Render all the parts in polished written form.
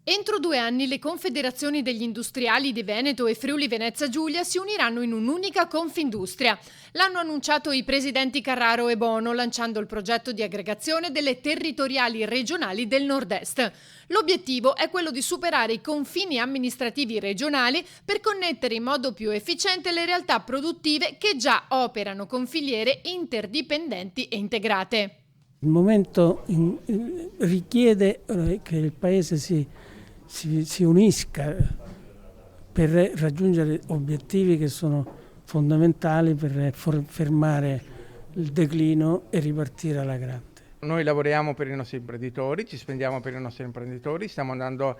Entro 2 anni le confederazioni degli industriali di Veneto e Friuli Venezia Giulia si uniranno in un'unica Confindustria. L'hanno annunciato i presidenti Carraro e Bono lanciando il progetto di aggregazione delle territoriali regionali del Nord-Est. L'obiettivo è quello di superare i confini amministrativi regionali per connettere in modo più efficiente le realtà produttive che già operano con filiere interdipendenti e integrate. Il momento richiede che il Paese si unisca per raggiungere obiettivi che sono fondamentali per fermare il declino e ripartire alla grande. Noi lavoriamo per i nostri imprenditori, ci spendiamo per i nostri imprenditori, stiamo andando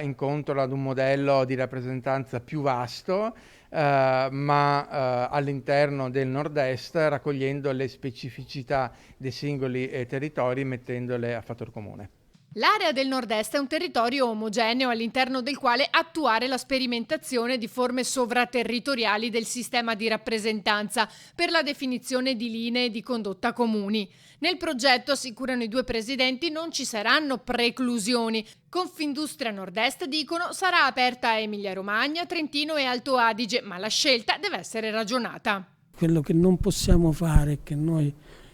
incontro ad un modello di rappresentanza più vasto, ma all'interno del nord-est, raccogliendo le specificità dei singoli territori e mettendole a fattor comune. L'area del nord-est è un territorio omogeneo all'interno del quale attuare la sperimentazione di forme sovraterritoriali del sistema di rappresentanza per la definizione di linee di condotta comuni. Nel progetto, assicurano i due presidenti, non ci saranno preclusioni. Confindustria Nord-Est, dicono, sarà aperta a Emilia-Romagna, Trentino e Alto Adige, ma la scelta deve essere ragionata. Quello che non possiamo fare, che noi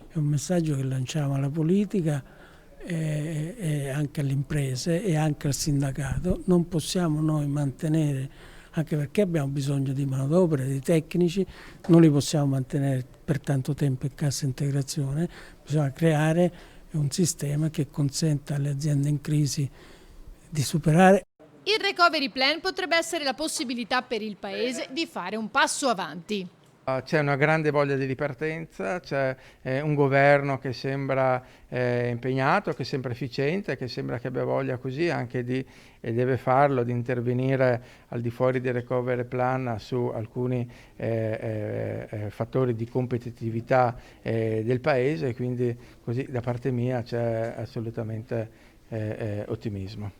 è un messaggio che lanciamo alla politica, e anche alle imprese e anche al sindacato, non possiamo noi mantenere, anche perché abbiamo bisogno di manodopera, di tecnici, non li possiamo mantenere per tanto tempo in cassa integrazione, bisogna creare un sistema che consenta alle aziende in crisi di superare. Il recovery plan potrebbe essere la possibilità per il Paese di fare un passo avanti. C'è una grande voglia di ripartenza, c'è un governo che sembra impegnato, che sembra efficiente, che sembra che abbia voglia così anche e deve farlo, di intervenire al di fuori del recovery plan su alcuni fattori di competitività del Paese, quindi così da parte mia c'è assolutamente ottimismo.